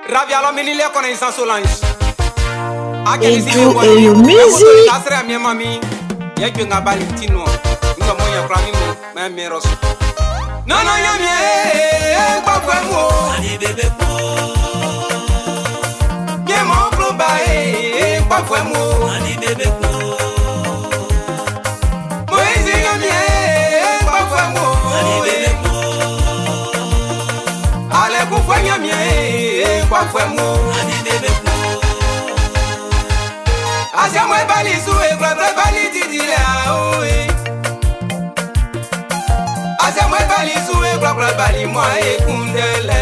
Ravialo menile connaissance Solange. Et you music. Asra mi mami. Ya que nga balitino. Nga moya krami mo, ma meros. Non non ya mi pa kwa mo. Ani bébé po. Ye mo globa pa kwa mo. Ani bébé po. Moise ya mi pa kwa mo. Ani bébé po. Ale ku kwa ya mi pa kwa mo. Ani bébé po. Asia mwe bali suwe brother bali didile oe. Asia mwe bali suwe brother bali mwa ekundele.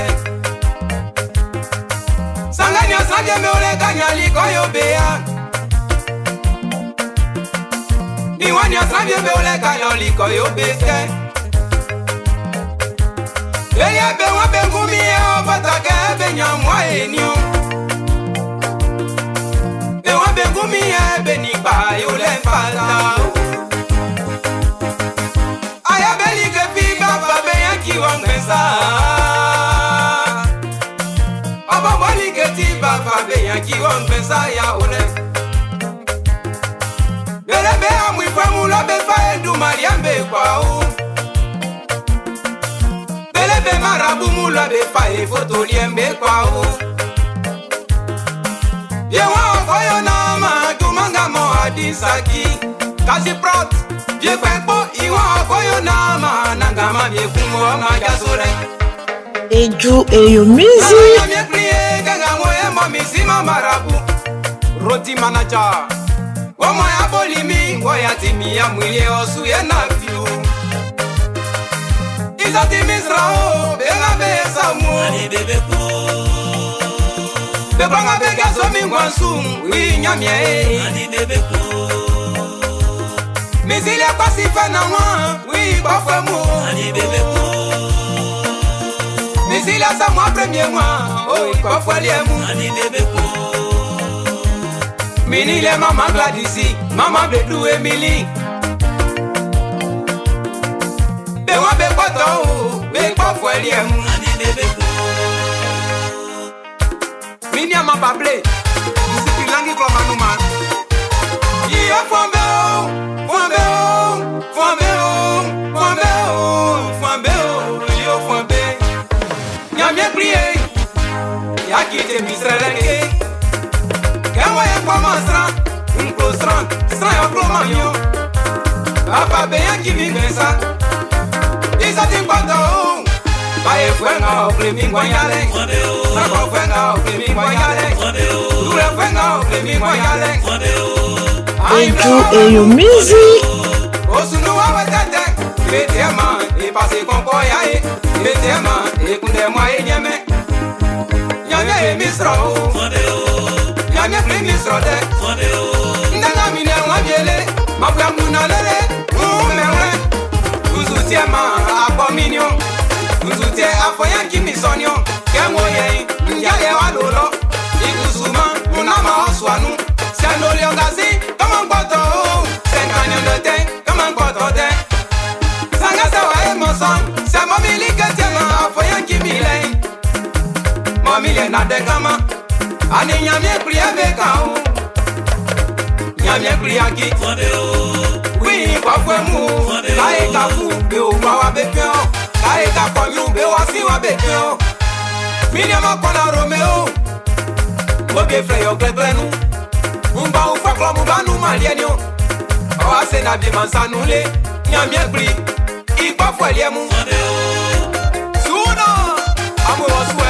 Sanganya sanje me ole kanyali koyo bea. Niwani asanje me ole kanyali koyo beke. Eya be wa be ngumi e obatake be nyamwa enio. Bengumi e beni pa yo le fata. Aya beli ke fi baba be yanki wangesa. Aba bali ke ti baba be yanki wangesa ya ole. Bele be amwi famu la be fa edu mariambe kwa o. Bele be marabu mu la be fa e foto liembe kwa o. Yewa koyo na ma tumanga mo adisaki kasi prot vie kwepo iwa koyo na ma nanga ma vie kumo ma jasore Et you music. me priye kanga mo e mo misima marabu roti manager omo ya bolimi wo ya timi ya mwile osu ye na fiu izati misrao benga besamu Ani bébé po. Bebanga bega somi ngwansum wi nyamie Ani bébé po. Misile kwasi fena mwa wi bafemu Ani bébé po. Misile sa mwa premier mwa oi bafwaliemu Ani bébé po. Minile mama Gladisi mama Bledu Emily Bewa be kwato be bafwaliemu Ani bébé po. Minia ma bable Disipi langi kloma numa Iyo fombe o Fombe o Fombe o Fombe o Fombe o Iyo fombe Nyamye priye Yakite misrelenge Kenwa ye kwa masra Nklo sran Sran yo kloma yo Papa be yanki mingesa Isati mkwata o Baye fwenga o klemi ngwanyale Mwambe o. Nako fwenga o klemi ngwanyale Mwambe o. Dure fwenga o klemi ngwanyale Mwambe o. Et you music. Osunu wa wetete Betema e pase konko ya e Betema e kunde mwa e nyeme Nyame e misro o Mwambe o. Nyame pli misro de Mwambe o. Ndanga mine wanyele Mabla muna lele Umewe Uzutie ma abominio Uzutie afoyan kimisonio Kemo ye Njale wa lolo Igusuma Unama oswanu Sendo liongazi Kama mkpoto Senkanyo note Kama mkpoto de Sanga sewa emoson Se momili ketema Afoyan kimile Momile na de kama Ani nyamye priye beka o Nyamye priye ki Mwambe o. Wi kwa fwemu Kae kafu Be uwa wa bepyo Kae kakonyu Be wasi wa bepyo Minyama kona Romeo Mobe freyo kletrenu Mumba ufaklo mubanu malienyo Oase na bimansanule Nyamye pri Ikwa fweliemu Mwambe o. Souna Amour oswe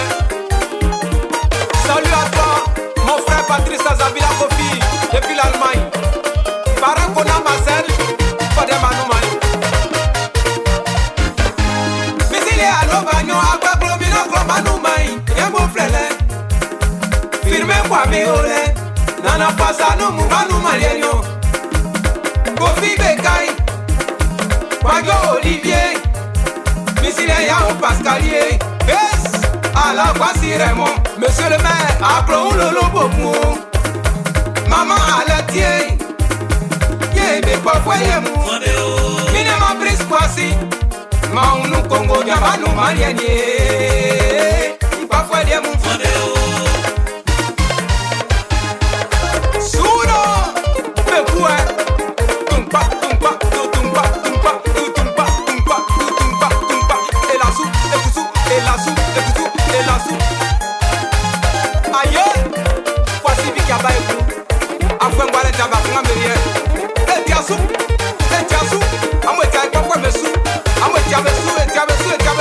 Salut à toi Mon frère Patrice Azabila Kofi Depuis l'Allemagne Barakona Marcel Fodé Manoumaï Misile Alobagno Agba Globino Globanoumaï Yembo Flele Firme Kwame Ole Nana Fasa no Mubanu Malienyo Kofi Bekai Wagyo Olivier Misile Yao Pascalier Yes Ala Kwasi Raymond Monsieur le maire Aklo Lolo Bomu Maman Alatier Yebe Kwa Fwayemu Mwambe o. Mine ma pris Kwasi Maunu Kongo Nyabanu Malienye Kwa Fwayemu Mwambe o.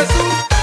Yesu